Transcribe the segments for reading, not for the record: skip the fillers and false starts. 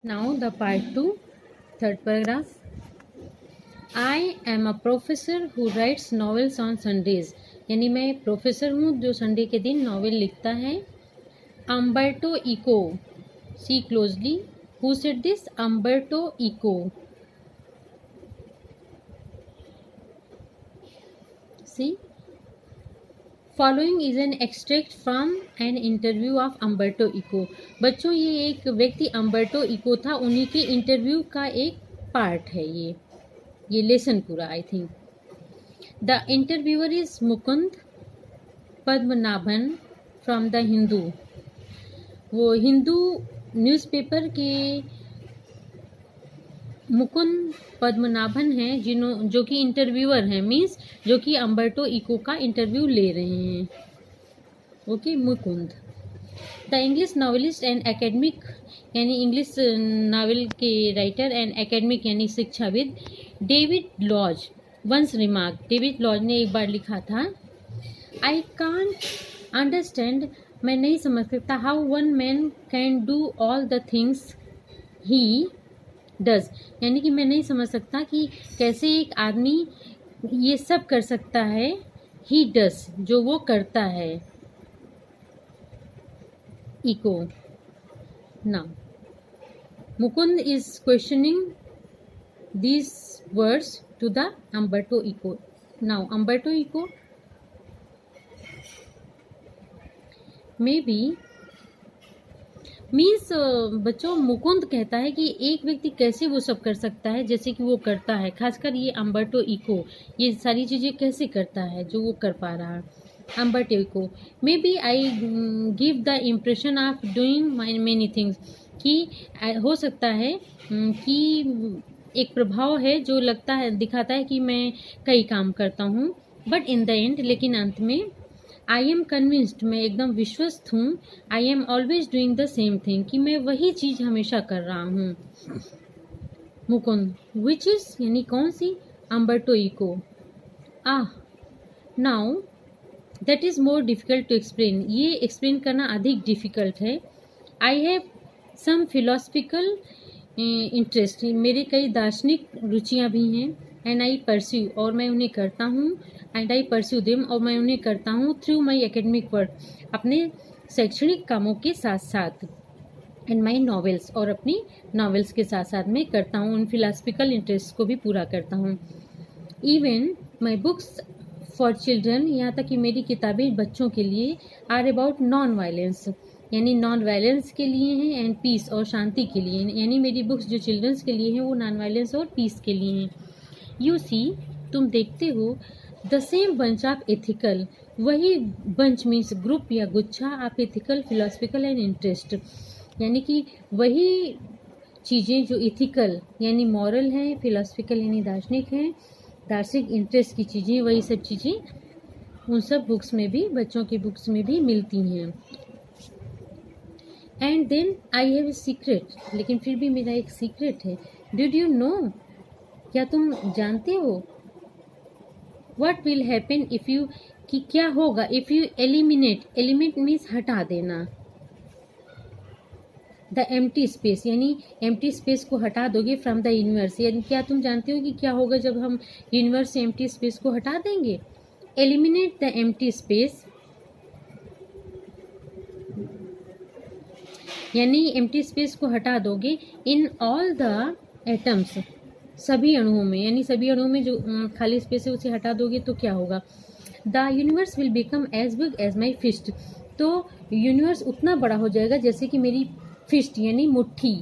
Now the part 2, third paragraph. I am a professor who writes novels on Sundays. यानी मैं professor हूँ जो Sunday के दिन नॉवेल लिखता है. Umberto Eco. See closely. Who said this? Umberto Eco. See. Following is an extract from an interview of Umberto Eco. बच्चों, ये एक व्यक्ति अम्बर्टो इको था, उन्हीं के इंटरव्यू का एक पार्ट है ये लेसन पूरा. I think the interviewer is Mukund Padmanabhan from the Hindu. वो हिंदू न्यूज़पेपर के मुकुंद पद्मनाभन हैं जो कि इंटरव्यूअर हैं, मीन्स जो कि अम्बर्टो इको का इंटरव्यू ले रहे हैं. Okay, Mukund. The English novelist and academic, यानी इंग्लिश नावल के राइटर, एंड एकेडमिक यानी शिक्षाविद, David Lodge once remark. David Lodge ने एक बार लिखा था, आई कांट अंडरस्टैंड, मैं नहीं समझ सकता, how one man can do all the things he does. यानी कि मैं नहीं समझ सकता कि कैसे एक आदमी ये सब कर सकता है. ही डज, जो वो करता है. Eco. Now Mukund is questioning these words to the Umberto Eco. Now Umberto Eco may be means बच्चों, मुकुंद कहता है कि एक व्यक्ति कैसे वो सब कर सकता है जैसे कि वो करता है. खासकर ये अम्बर्टो इको ये सारी चीज़ें कैसे करता है जो वो कर पा रहा है. Umberto Eco may be I give the impression of doing many things. कि हो सकता है कि एक प्रभाव है जो लगता है, दिखाता है कि मैं कई काम करता हूँ, बट इन द एंड, लेकिन अंत में, आई एम कन्विंस्ड, मैं एकदम विश्वस्त हूँ, I am always doing the same thing, कि मैं वही चीज़ हमेशा कर रहा हूँ. मुकुंद. विच इज़, यानी कौन सी. Umberto Eco. Now that is more difficult to explain. ये एक्सप्लेन करना अधिक डिफ़िकल्ट है. I have some philosophical interest, मेरे कई दार्शनिक रुचियाँ भी हैं. एंड आई परस्यू, और मैं उन्हें करता हूँ. एंड आई परस्यू देम, और मैं उन्हें करता हूँ. थ्रू माई एकेडमिक वर्क, अपने शैक्षणिक कामों के साथ साथ. एंड माई नॉवेल्स, और अपनी नॉवेल्स के साथ साथ मैं करता हूँ, उन फिलोसफिकल इंटरेस्ट को भी पूरा करता हूँ. Even my books for children, यहाँ तक कि मेरी किताबें बच्चों के लिए, आर अबाउट नॉन वायलेंस, यानी नॉन वायलेंस के लिए हैं, एंड पीस, और शांति के लिए. यानी मेरी बुक्स जो चिल्ड्रंस के लिए हैं वो नॉन वायलेंस और पीस के लिए हैं. यू सी, तुम देखते हो, the same bunch of ethical, वही बंच मीन्स ग्रुप या गुच्छा of ethical, philosophical and interest, यानी कि वही चीज़ें जो एथिकल यानी मॉरल हैं, फिलोसफिकल यानी दार्शनिक हैं, दार्शनिक इंटरेस्ट की चीज़ें, वही सब चीज़ें उन सब बुक्स में भी, बच्चों की बुक्स में भी मिलती हैं. And then I have a secret, लेकिन फिर भी मेरा एक सीक्रेट है. डिड यू नो, क्या तुम जानते हो. What will happen if you, कि क्या होगा, if you eliminate, eliminate means हटा देना, द एम्प्टी स्पेस, यानी एम्प्टी स्पेस को हटा दोगे फ्रॉम द यूनिवर्स. यानी क्या तुम जानते हो कि क्या होगा जब हम यूनिवर्स से एम्प्टी स्पेस को हटा देंगे. एलिमिनेट द एम्प्टी स्पेस, यानी एम्प्टी स्पेस को हटा दोगे इन ऑल द एटम्स, सभी अणुओं में, यानी सभी अणुओं में जो खाली स्पेस है उसे हटा दोगे तो क्या होगा. The universe will become as big as my fist, तो यूनिवर्स उतना बड़ा हो जाएगा जैसे कि मेरी फिस्ट, यानी मुट्ठी,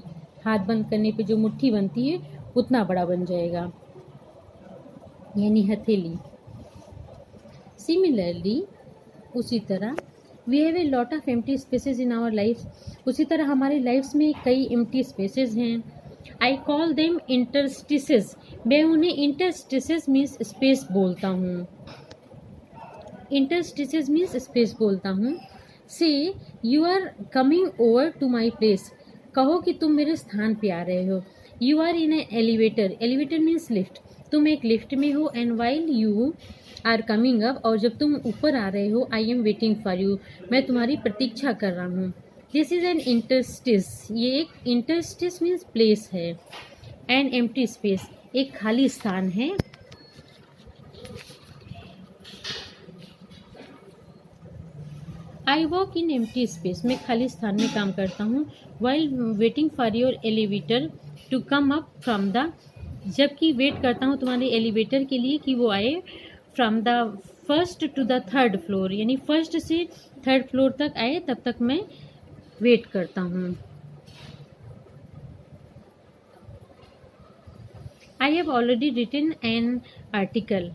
हाथ बंद करने पे जो मुट्ठी बनती है उतना बड़ा बन जाएगा, यानी हथेली. सिमिलरली, उसी तरह, we have a lot of empty spaces in our life, उसी तरह हमारी लाइफ्स में कई एम्प्टी स्पेसेस हैं. आई कॉल देम इंटरस्टिसेस, मैं उन्हें इंटरस्टिसेस मीन्स स्पेस बोलता हूँ. इंटरस्टिसेस मीन्स स्पेस बोलता हूँ. Say you are coming over to my place, कहो कि तुम मेरे स्थान पे आ रहे हो. You are in a elevator, elevator means lift, तुम एक लिफ्ट में हो. And while you are coming up, और जब तुम ऊपर आ रहे हो, I am waiting for you, मैं तुम्हारी प्रतीक्षा कर रहा हूँ. दिस इज एन इंटरस्टिस, ये एक इंटरस्टिस मीन्स प्लेस है, एन एम्प्टी स्पेस, एक खाली स्थान है। I work in empty space, मैं खाली स्थान में काम करता हूँ। While waiting for your elevator to come up from the, जबकि वेट करता हूँ तुम्हारे एलिवेटर के लिए कि वो आए from the first to the third floor, यानी फर्स्ट से थर्ड फ्लोर तक आए, तब तक मैं वेट करता हूँ। I have already written an article,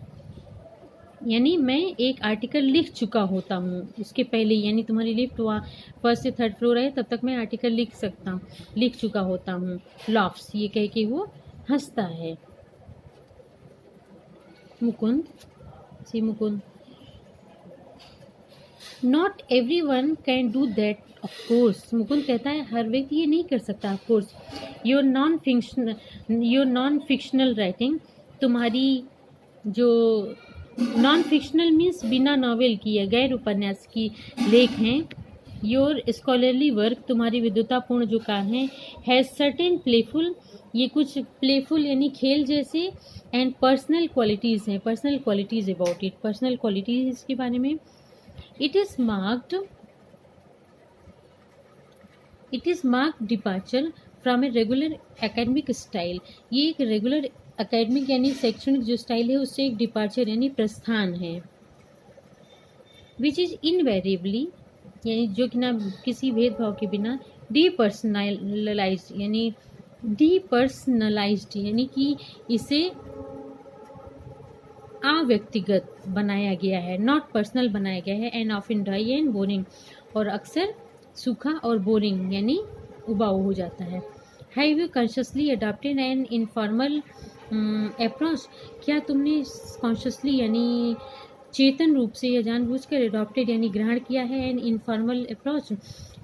यानी मैं एक आर्टिकल लिख चुका होता हूँ इसके पहले, यानी तुम्हारी लिफ्ट हुआ फर्स्ट से थर्ड फ्लोर आए तब तक मैं आर्टिकल लिख चुका होता हूँ। लॉफ्स, ये कह के वो हंसता है। Mukund, see Mukund, not everyone can do that of course, Mukund कहता है हर व्यक्ति ये नहीं कर सकता। Of course your non fictional writing, तुम्हारी जो नॉन फिक्शनल मीन्स बिना नॉवेल की या गैर उपन्यास की लेख हैं। योर स्कॉलरली वर्क, तुम्हारी विद्वतापूर्ण जो काम है। हैज़ सर्टेन प्लेफुल, ये कुछ प्लेफुल यानी खेल जैसे। एंड पर्सनल क्वालिटीज़ हैं, personal qualities about it, personal qualities के बारे में। It is marked departure from a regular academic style, ये एक रेगुलर एकेडमिक यानी शैक्षणिक जो स्टाइल है उससे एक डिपार्चर यानी प्रस्थान है। विच इज इनवेरिएबली, यानी जो कि ना किसी भेदभाव के बिना डीपर्सनलाइज्ड, यानी कि इसे अव्यक्तिगत बनाया गया है, नॉट पर्सनल बनाया गया है। And often dry and boring, और अक्सर सूखा और बोरिंग यानी उबाऊ हो जाता है। Have you consciously adopted an informal approach, क्या तुमने कॉन्शियसली यानी चेतन रूप से या जानबूझकर अडॉप्टेड यानी ग्रहण किया है एन इनफॉर्मल अप्रोच,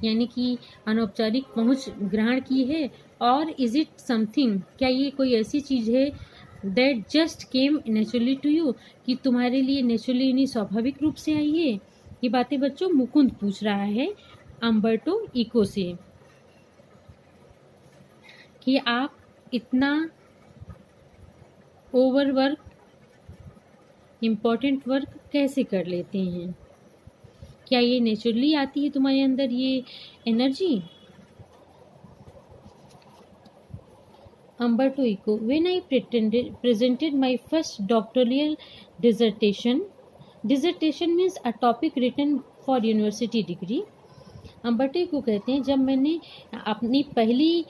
यानी कि अनौपचारिक पहुंच ग्रहण की है। और इज इट समथिंग, क्या ये कोई ऐसी चीज़ है that just came naturally to you, कि तुम्हारे लिए नेचुरली यानी स्वाभाविक रूप से आई है। ये बातें बच्चों मुकुंद पूछ रहा है अम्बर्टो इको से कि आप इतना ओवरवर्क इम्पोर्टेंट वर्क कैसे कर लेते हैं, क्या ये नेचुरली आती है तुम्हारे अंदर ये energy. Umberto Eco, when I presented my first doctoral dissertation means a topic written for university degree. Umberto Eco कहते हैं जब मैंने अपनी पहली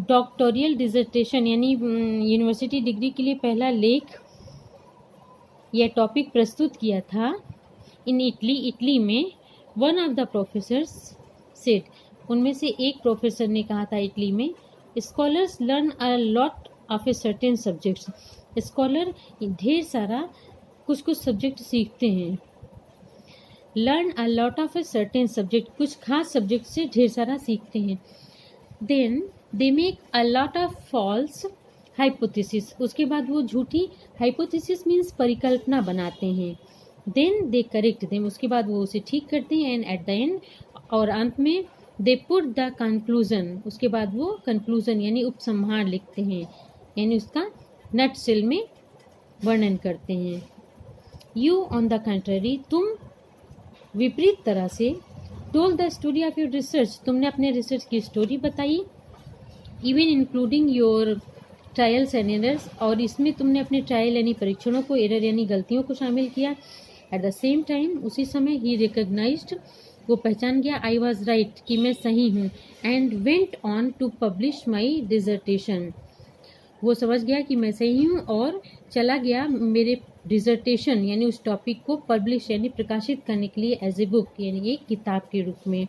डॉक्टोरियल डिसर्टेशन यानी यूनिवर्सिटी डिग्री के लिए पहला लेख या टॉपिक प्रस्तुत किया था इन इटली में, one of the professors said, उनमें से एक प्रोफेसर ने कहा था इटली में, scholars learn a lot of a certain subjects, scholar ढेर सारा कुछ सब्जेक्ट सीखते हैं। Learn a lot of a certain subject, कुछ खास सब्जेक्ट से ढेर सारा सीखते हैं। Then they make a lot of false hypothesis, उसके बाद वो झूठी हाइपोथेसिस मीन्स परिकल्पना बनाते हैं। देन दे करेक्ट देम, उसके बाद वो उसे ठीक करते हैं। एंड एट द एंड, और अंत में, दे पुट द कंक्लूजन, उसके बाद वो कंक्लूजन यानी उपसंहार लिखते हैं, यानी उसका नट सेल में वर्णन करते हैं। यू ऑन द कंट्ररी, तुम विपरीत तरह से, toll the story of your research, तुमने अपने रिसर्च की स्टोरी बताई, even including your trials and errors, और इसमें तुमने अपने ट्रायल यानी परीक्षणों को, एरर यानी गलतियों को शामिल किया। एट द सेम टाइम, उसी समय ही रिकग्नाइज्ड, वो पहचान गया, आई वॉज राइट, कि मैं सही हूँ। And went on to publish my dissertation, वो समझ गया कि मैं सही हूँ और चला गया मेरे डिजर्टेशन यानी उस टॉपिक को पब्लिश यानी प्रकाशित करने के लिए एज ए बुक यानी एक किताब के रूप में।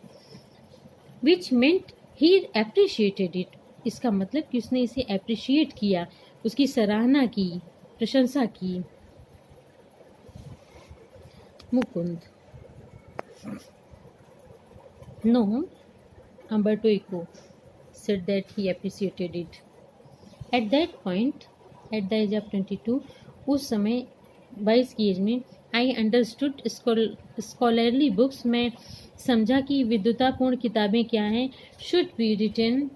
विच मेंट ही एप्रिशिएटेड इट, इसका मतलब कि उसने इसे एप्रिशिएट किया, उसकी सराहना की, प्रशंसा की। Mukund, No, Umberto Eco said that he appreciated it. At that point, at the age of 22, उस समय 22 की एज में, आई अंडरस्टूड स्कॉलरली बुक्स, मैं समझा कि विद्वतापूर्ण किताबें क्या हैं। Should be written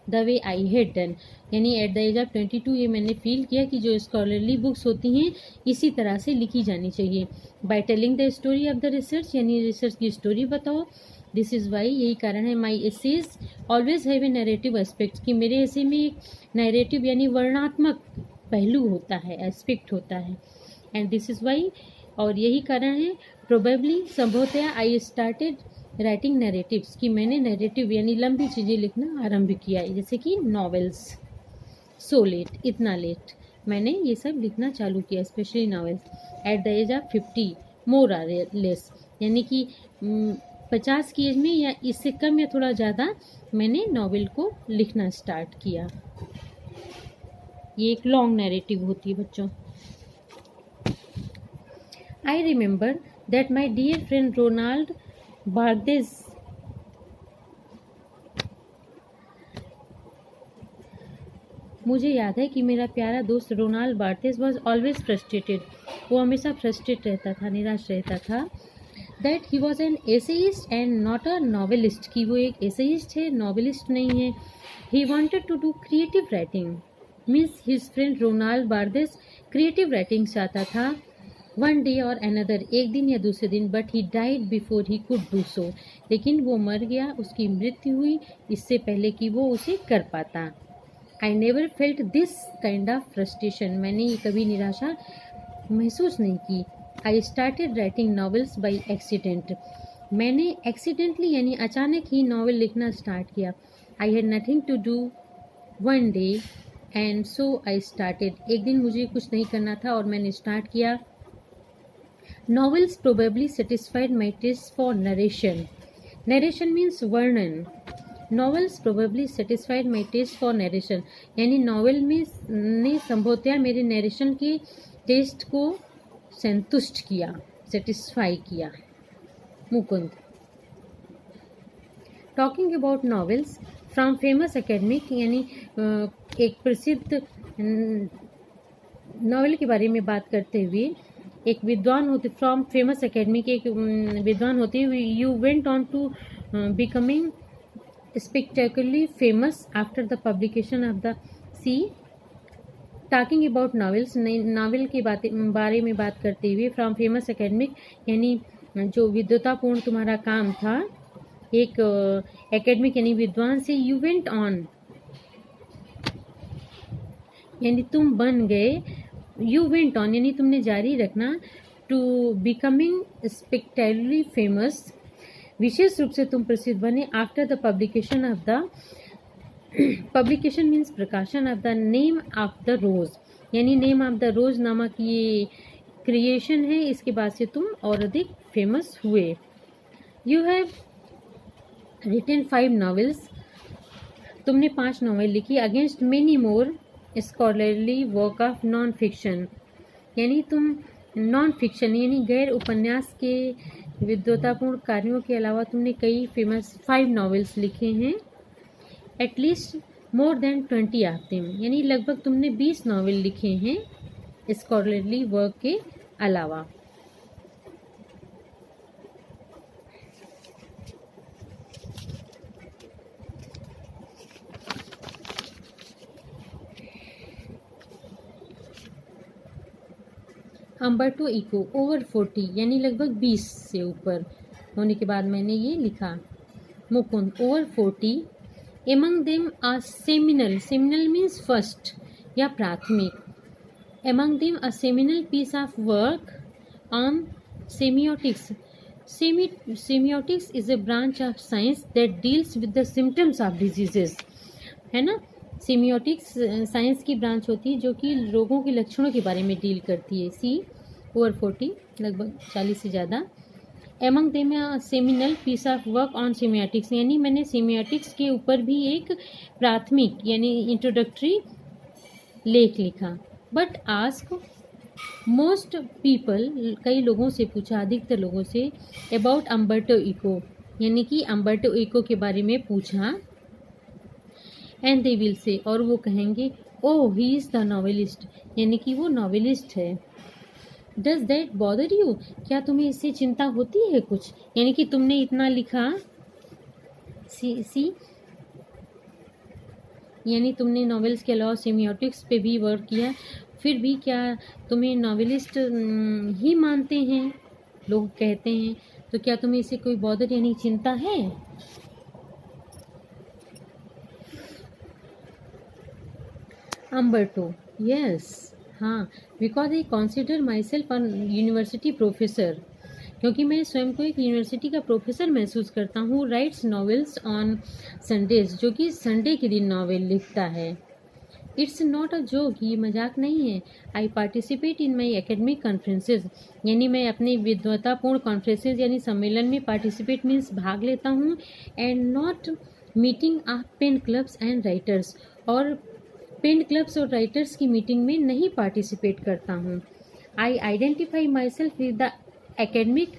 the way I had done, यानी एट द एज ऑफ 22 ये मैंने फील किया कि जो स्कॉलरली बुक्स होती हैं इसी तरह से लिखी जानी चाहिए। By telling the story of the research, यानी रिसर्च की स्टोरी बताओ। दिस इज़ वाई, यही कारण है my essays always have a narrative aspect, कि मेरे ऐसे में एक नैरेटिव यानी वर्णनात्मक पहलू होता है, एस्पेक्ट होता है। एंड दिस इज़ वाई, और यही कारण है प्रोबेबली संभवतया आई स्टार्टेड राइटिंग नैरेटिव्स, कि मैंने नैरेटिव यानी लंबी चीज़ें लिखना आरंभ किया है, जैसे कि नॉवेल्स। सो लेट, इतना लेट मैंने ये सब लिखना चालू किया, specially novels. At the age of 50 more or less, यानी कि 50 की एज में या इससे कम या थोड़ा ज़्यादा मैंने नॉवेल को लिखना स्टार्ट किया। ये एक लॉन्ग नैरेटिव होती है बच्चों। I remember that my dear friend Ronald Barthes मुझे याद है कि मेरा प्यारा दोस्त Ronald Barthes was always frustrated, वो हमेशा फ्रस्ट्रेट रहता था, निराश रहता था। That he was an essayist and not a novelist, कि वो एक एसेइस्ट है, नॉवेलिस्ट नहीं है। He wanted to do creative writing, means his friend Ronald Barthes creative writing चाहता था। वन डे और अनदर, एक दिन या दूसरे दिन, but he died before he could do so, लेकिन वो मर गया, उसकी मृत्यु हुई इससे पहले कि वो उसे कर पाता। I never felt this kind of frustration, मैंने ये कभी निराशा महसूस नहीं की। I started writing novels by accident, मैंने एक्सीडेंटली यानी अचानक ही नॉवेल लिखना स्टार्ट किया। I had nothing to do one day and so I started, एक दिन मुझे कुछ नहीं करना था और मैंने स्टार्ट किया। Novels probably satisfied my taste for narration. Narration means वर्णन। Novels probably satisfied my taste for narration. यानी नॉवेल में ने संभवतया मेरे नरेशन के टेस्ट को संतुष्ट किया, सेटिस्फाई किया। Mukund. Talking about novels from famous academic, यानी एक प्रसिद्ध नॉवेल के बारे में बात करते हुए एक विद्वान होते, फ्रॉम फेमस एकेडमी के एक विद्वान होते हुए, you went on to becoming spectacularly famous after the publication of the सी। टॉकिंग अबाउट नॉवेल्स, नॉवेल के बारे में बात करते हुए, फ्रॉम फेमस एकेडमिक यानी जो विद्वतापूर्ण तुम्हारा काम था, एक एकेडमिक यानी विद्वान से, यू वेंट ऑन यानी तुम बन गए, यू वेंट ऑन यानी तुमने जारी रखना, टू बिकमिंग स्पेक्टेकुलरली फेमस, विशेष रूप से तुम प्रसिद्ध बने, after the publication of the, publication means प्रकाशन, of the name of the rose, यानी नेम ऑफ द रोज नामक ये क्रिएशन है, इसके बाद से तुम और अधिक फेमस हुए। यू हैव रिटन 5 नॉवेल्स, तुमने 5 नॉवेल लिखी, against many more scholarly work of non fiction, यानी तुम नॉन फिक्शन यानी गैर उपन्यास के विद्वतापूर्ण कार्यों के अलावा तुमने कई फेमस 5 नॉवेल्स लिखे हैं। At least more than 20 of them, यानी लगभग तुमने 20 नॉवेल लिखे हैं स्कॉलरली वर्क के अलावा। अम्बर्टो इको ओवर 40 यानी लगभग 20 से ऊपर होने के बाद मैंने ये लिखा। Mukund over 40, among them a seminal, seminal means first या प्राथमिक, among them a seminal piece of work on semiotics. Semiotics is a branch of science that deals with the symptoms of diseases, है ना। सेमियोटिक्स साइंस की branch होती है जो कि रोगों के लक्षणों के बारे में डील करती है। सी ओवर 40 लगभग 40 से ज़्यादा। Among them seminal piece of work on semiotics, यानी मैंने सेमियोटिक्स के ऊपर भी एक प्राथमिक यानी इंट्रोडक्टरी लेख लिखा। बट आस्क मोस्ट पीपल, कई लोगों से पूछा, अधिकतर लोगों से, अबाउट अम्बर्टो इको, यानी कि अम्बर्टो इको के बारे में पूछा। एंड दे विल से, और वो कहेंगे, ओह ही इज़ द नॉवेलिस्ट, यानी कि वो नॉवेलिस्ट है। डज दैट बॉदर यू, क्या तुम्हें इससे चिंता होती है कुछ, यानी कि तुमने इतना लिखा, सी यानी तुमने नॉवेल्स के अलावा सेमियोटिक्स पे भी वर्क किया, फिर भी क्या तुम्हें नॉवेलिस्ट ही मानते हैं, लोग कहते हैं, तो क्या तुम्हें इससे कोई बॉदर यानी चिंता है? अम्बर्टो, यस, हाँ, because I consider my self university professor, क्योंकि मैं स्वयं को एक यूनिवर्सिटी का प्रोफेसर महसूस करता हूँ। राइट्स नॉवेल्स ऑन संडेज, जो कि संडे के दिन नॉवेल लिखता है। इट्स नॉट अ जोक, ये मजाक नहीं है। I participate in my academic conferences, यानी मैं अपने विद्वतापूर्ण कॉन्फ्रेंसेज यानी सम्मेलन में पार्टिसिपेट मीन्स भाग लेता हूँ। And not meeting of pen clubs and writers, और पेन क्लब्स और राइटर्स की मीटिंग में नहीं पार्टिसिपेट करता हूँ। I identify myself with the academic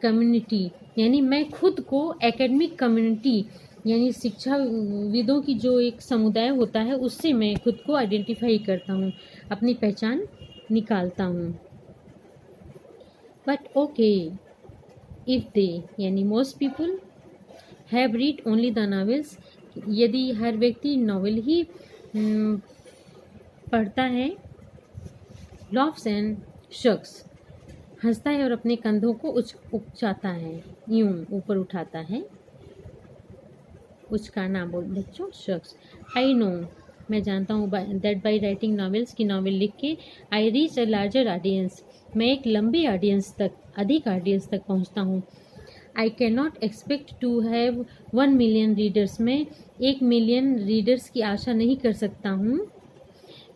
community, यानी मैं खुद को एकेडमिक कम्युनिटी यानी शिक्षाविदों की जो एक समुदाय होता है उससे मैं खुद को आइडेंटिफाई करता हूँ, अपनी पहचान निकालता हूँ। बट ओके इफ़ दे, यानी most people have read only the novels, यदि हर व्यक्ति नॉवेल ही पढ़ता है। लॉफ्स एंड शक्स, हंसता है और अपने कंधों को उचाता है, यूं ऊपर उठाता है, उचकाना बोल बच्चों, शख्स। आई नो, मैं जानता हूँ, दैट बाई राइटिंग नॉवेल्स की नॉवेल लिख के I reach a larger audience, मैं एक लंबी ऑडियंस तक, अधिक ऑडियंस तक पहुँचता हूँ। I can not expect to have 1 million readers, मैं 1 मिलियन रीडर्स की आशा नहीं कर सकता हूँ।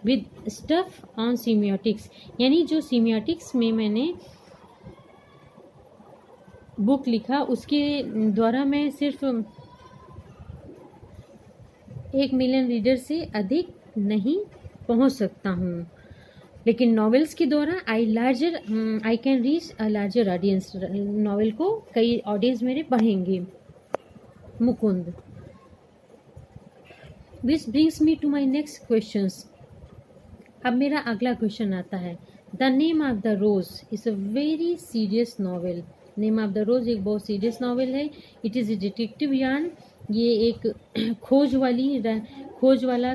विद स्टफ ऑन सीमियोटिक्स, यानी जो सीमियोटिक्स में मैंने बुक लिखा उसके द्वारा मैं सिर्फ 1 मिलियन रीडर से अधिक नहीं पहुंच सकता हूं, लेकिन नॉवेल्स के द्वारा I can reach a larger audience, novel को कई ऑडियंस मेरे पढ़ेंगे। Mukund, which brings me to my next questions, अब मेरा अगला क्वेश्चन आता है। The name of the rose is a very serious novel, name of the rose एक बहुत सीरियस नॉवेल है। It is a detective yarn, ये एक खोज वाला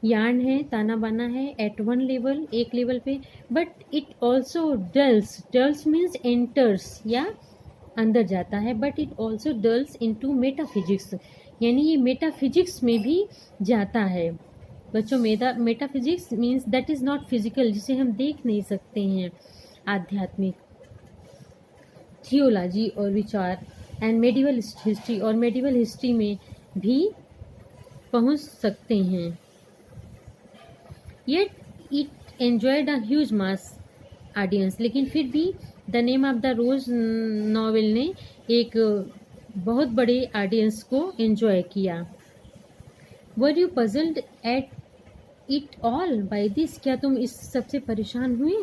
यार्न है, ताना बाना है, एट वन लेवल, एक लेवल पे। But it also dulls means enters या अंदर जाता है, but it also dulls into metaphysics, यानी ये मेटाफिजिक्स में भी जाता है। बच्चों, metaphysics means that is not physical, जिसे हम देख नहीं सकते हैं, आध्यात्मिक, थियोलॉजी और विचार, एंड मेडिवल हिस्ट्री, और मेडिवल हिस्ट्री में भी पहुंच सकते हैं। Yet it enjoyed a huge mass audience, लेकिन फिर भी the name of the rose novel ने एक बहुत बड़े ऑडियंस को एंजॉय किया। Were you puzzled at it all by this, क्या तुम इस सबसे परेशान हुए?